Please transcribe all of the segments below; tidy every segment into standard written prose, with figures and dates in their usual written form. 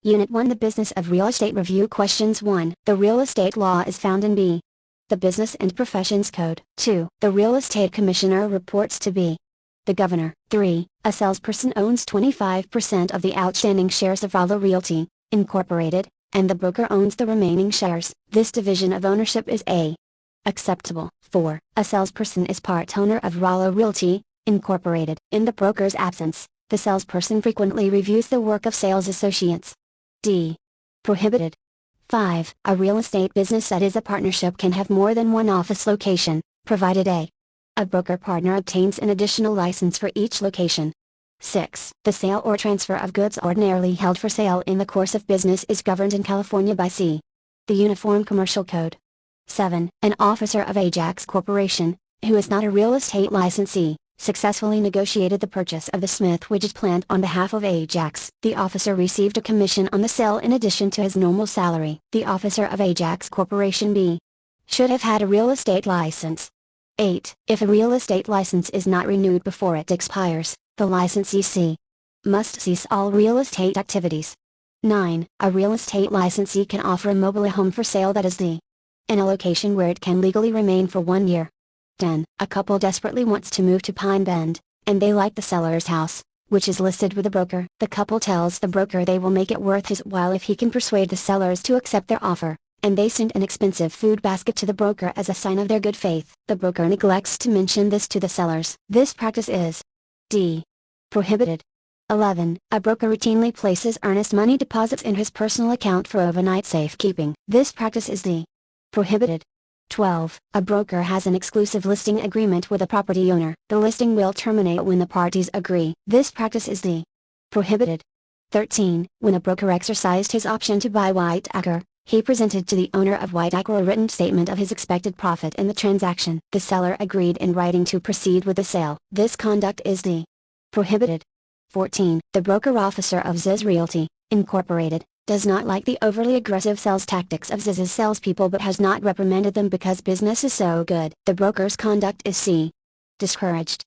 Unit 1 The Business of Real Estate Review Questions 1. The real estate law is found in B. The Business and Professions Code. 2. The Real Estate Commissioner reports to B. The Governor. 3. A salesperson owns 25% of the outstanding shares of Rala Realty, Incorporated, and the broker owns the remaining shares. This division of ownership is A. Acceptable. 4. A salesperson is part owner of Rala Realty, Incorporated. In the broker's absence, the salesperson frequently reviews the work of sales associates. D. Prohibited. 5. A real estate business that is a partnership can have more than one office location, provided a broker partner obtains an additional license for each location. 6. The sale or transfer of goods ordinarily held for sale in the course of business is governed in California by C. The Uniform Commercial Code. 7. An officer of Ajax Corporation, who is not a real estate licensee, successfully negotiated the purchase of the Smith Widget plant on behalf of Ajax. The officer received a commission on the sale in addition to his normal salary. The officer of Ajax Corporation B. should have had a real estate license. 8. If a real estate license is not renewed before it expires, the licensee C. must cease all real estate activities. 9. A real estate licensee can offer a mobile home for sale that is in a location where it can legally remain for 1 year. 10. A couple desperately wants to move to Pine Bend, and they like the seller's house, which is listed with a broker. The couple tells the broker they will make it worth his while if he can persuade the sellers to accept their offer, and they send an expensive food basket to the broker as a sign of their good faith. The broker neglects to mention this to the sellers. This practice is D. Prohibited. 11. A broker routinely places earnest money deposits in his personal account for overnight safekeeping. This practice is D. Prohibited. 12. A broker has an exclusive listing agreement with a property owner. The listing will terminate when the parties agree. This practice is D. Prohibited. 13. When a broker exercised his option to buy White Acre, he presented to the owner of White Acre a written statement of his expected profit in the transaction. The seller agreed in writing to proceed with the sale. This conduct is D. Prohibited. 14. The broker officer of Ziz Realty, Incorporated, does not like the overly aggressive sales tactics of Ziz's salespeople but has not reprimanded them because business is so good. The broker's conduct is C. Discouraged.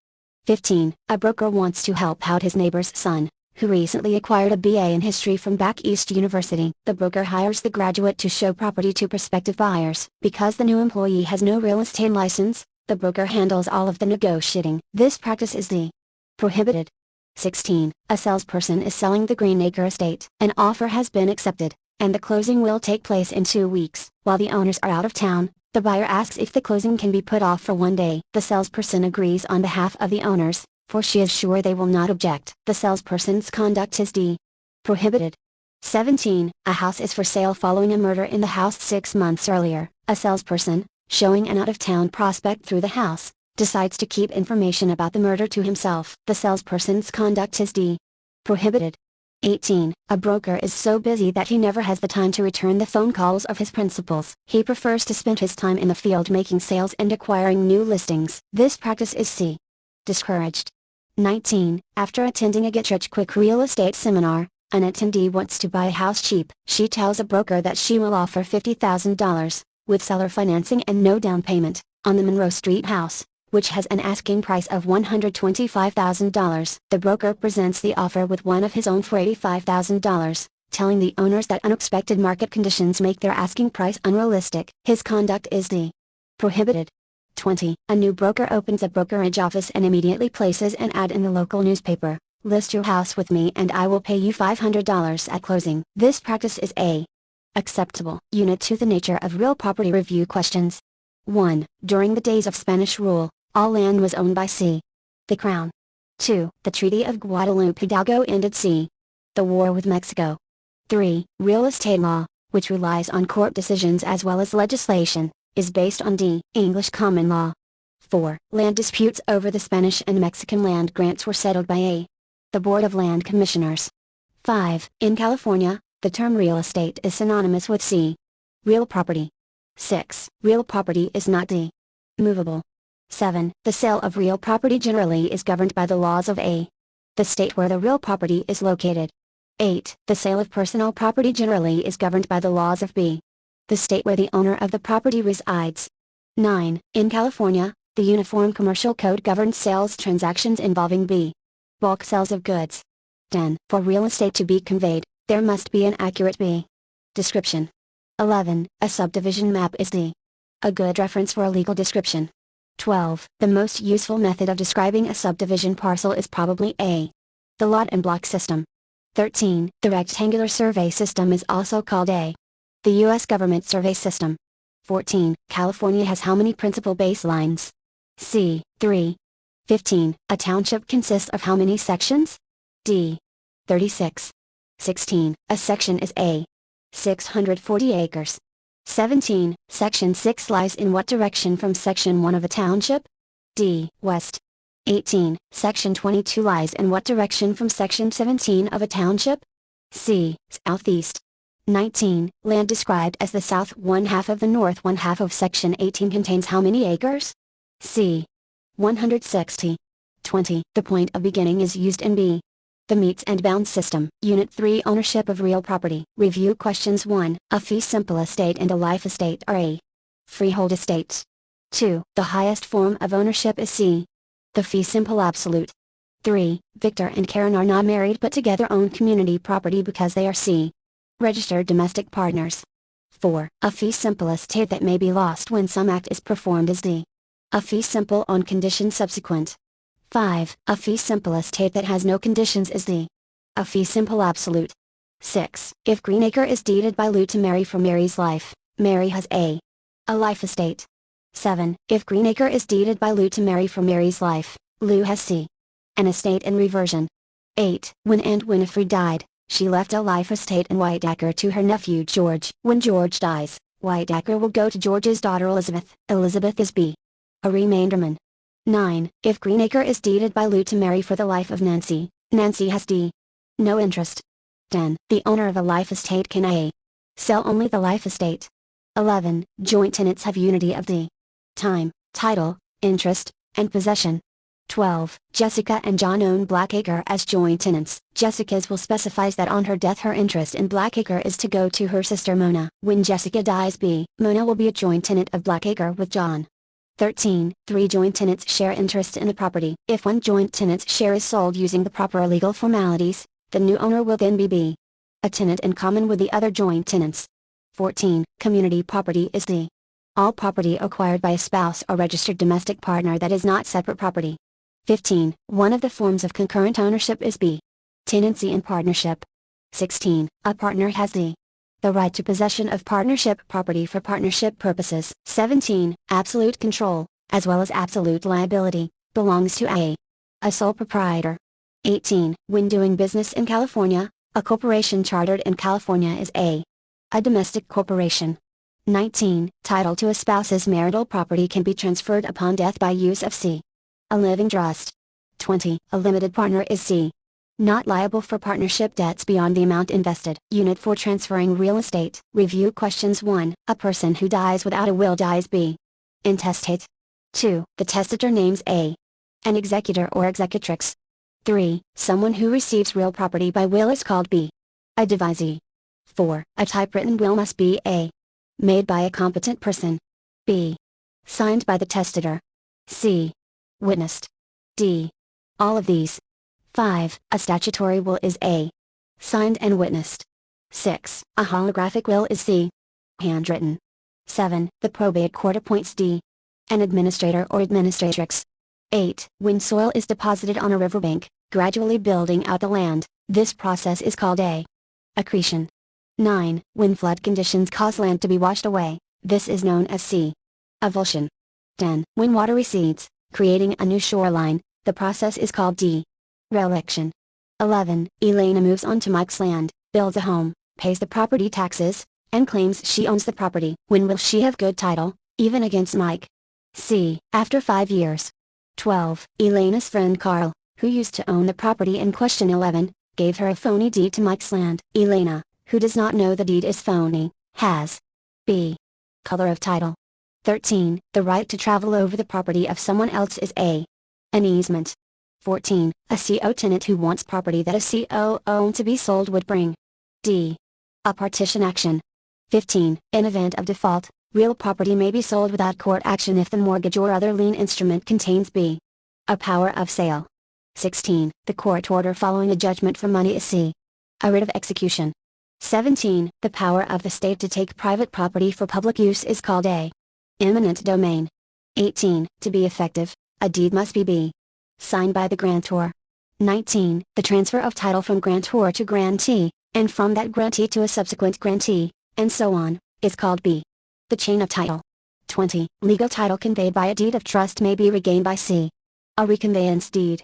15. A broker wants to help out his neighbor's son, who recently acquired a BA in history from Back East University. The broker hires the graduate to show property to prospective buyers. Because the new employee has no real estate license, the broker handles all of the negotiating. This practice is D. Prohibited. 16. A salesperson is selling the Greenacre estate. An offer has been accepted, and the closing will take place in 2 weeks. While the owners are out of town, the buyer asks if the closing can be put off for 1 day. The salesperson agrees on behalf of the owners, for she is sure they will not object. The salesperson's conduct is D. Prohibited. 17. A house is for sale following a murder in the house 6 months earlier. A salesperson, showing an out-of-town prospect through the house, decides to keep information about the murder to himself. The salesperson's conduct is D. Prohibited. 18. A broker is so busy that he never has the time to return the phone calls of his principals. He prefers to spend his time in the field making sales and acquiring new listings. This practice is C. Discouraged. 19. After attending a get-rich-quick real estate seminar, an attendee wants to buy a house cheap. She tells a broker that she will offer $50,000, with seller financing and no down payment, on the Monroe Street house, which has an asking price of $125,000. The broker presents the offer with one of his own for $85,000, telling the owners that unexpected market conditions make their asking price unrealistic. His conduct is D. Prohibited. 20. A new broker opens a brokerage office and immediately places an ad in the local newspaper. List your house with me and I will pay you $500 at closing. This practice is A. Acceptable. Unit 2 The Nature of Real Property Review Questions. 1. During the days of Spanish rule, all land was owned by C. the Crown. 2. The Treaty of Guadalupe Hidalgo ended C. the war with Mexico. 3. Real estate law, which relies on court decisions as well as legislation, is based on D. English common law. 4. Land disputes over the Spanish and Mexican land grants were settled by A. the Board of Land Commissioners. 5. In California, the term real estate is synonymous with C. real property. 6. Real property is not D. movable. 7. The sale of real property generally is governed by the laws of A. the state where the real property is located. 8. The sale of personal property generally is governed by the laws of B. the state where the owner of the property resides. 9. In California, the Uniform Commercial Code governs sales transactions involving B. bulk sales of goods. 10. For real estate to be conveyed, There must be an accurate B. Description. 11. A subdivision map is D. A good reference for a legal description. 12. The most useful method of describing a subdivision parcel is probably A. The lot and block system. 13. The rectangular survey system is also called A. The U.S. government survey system. 14. California has how many principal baselines? C. 3. 15. A township consists of how many sections? D. 36. 16. A section is A. 640 acres. 17. Section 6 lies in what direction from Section 1 of a township? D. West. 18. Section 22 lies in what direction from Section 17 of a township? C. Southeast. 19. Land described as the south one half of the north one half of Section 18 contains how many acres? C. 160. 20. The point of beginning is used in B. The meets and bounds system. Unit 3. Ownership of real property. Review questions 1. A fee simple estate and a life estate are A. Freehold estates. 2. The highest form of ownership is C. The fee simple absolute. 3. Victor and Karen are not married but together own community property because they are C. Registered domestic partners. 4. A fee simple estate that may be lost when some act is performed is D. A fee simple on condition subsequent. 5. A fee simple estate that has no conditions is D. A fee simple absolute. 6. If Greenacre is deeded by Lou to Mary for Mary's life, Mary has A. A life estate. 7. If Greenacre is deeded by Lou to Mary for Mary's life, Lou has C. An estate in reversion. 8. When Aunt Winifred died, she left a life estate in Whiteacre to her nephew George. When George dies, Whiteacre will go to George's daughter Elizabeth. Elizabeth is B. A remainderman. 9. If Greenacre is deeded by Lou to Mary for the life of Nancy, Nancy has D. No interest. 10. The owner of a life estate can A. Sell only the life estate. 11. Joint tenants have unity of D. Time, title, interest, and possession. 12. Jessica and John own Blackacre as joint tenants. Jessica's will specifies that on her death her interest in Blackacre is to go to her sister Mona. When Jessica dies B. Mona will be a joint tenant of Blackacre with John. 13. 3 joint tenants share interest in the property. If one joint tenant's share is sold using the proper legal formalities, the new owner will then be B. A tenant in common with the other joint tenants. 14. Community property is D. All property acquired by a spouse or registered domestic partner that is not separate property. 15. One of the forms of concurrent ownership is B. Tenancy in partnership. 16. A partner has D. The right to possession of partnership property for partnership purposes. 17. Absolute control, as well as absolute liability, belongs to A. A sole proprietor. 18. When doing business in California, a corporation chartered in California is A. A domestic corporation. 19. Title to a spouse's marital property can be transferred upon death by use of C. A living trust. 20. A limited partner is C. Not liable for partnership debts beyond the amount invested. Unit 4. Transferring real estate. Review questions 1. A person who dies without a will dies B. Intestate. 2. The testator names A. An executor or executrix. 3. Someone who receives real property by will is called B. A devisee. 4. A typewritten will must be A. Made by a competent person. B. Signed by the testator. C. Witnessed. D. All of these. 5. A statutory will is A. Signed and witnessed. 6. A holographic will is C. Handwritten. 7. The probate court appoints D. An administrator or administratrix. 8. When soil is deposited on a riverbank, gradually building out the land, this process is called A. Accretion. 9. When flood conditions cause land to be washed away, this is known as C. Avulsion. 10. When water recedes, creating a new shoreline, the process is called D. Reliction. 11. Elena moves onto Mike's land, builds a home, pays the property taxes, and claims she owns the property. When will she have good title, even against Mike? C. After 5 years. 12. Elena's friend Carl, who used to own the property in question 11, gave her a phony deed to Mike's land. Elena, who does not know the deed is phony, has B. Color of title. 13. The right to travel over the property of someone else is A. An easement. 14. A CO tenant who wants property that a CO owned to be sold would bring D. A partition action. 15. In event of default, real property may be sold without court action if the mortgage or other lien instrument contains B. A power of sale. 16. The court order following a judgment for money is C. A writ of execution. 17. The power of the state to take private property for public use is called a eminent domain. 18. To be effective, a deed must be signed by the grantor. 19. The transfer of title from grantor to grantee, and from that grantee to a subsequent grantee, and so on, is called b. The chain of title. 20. Legal title conveyed by a deed of trust may be regained by c. A reconveyance deed.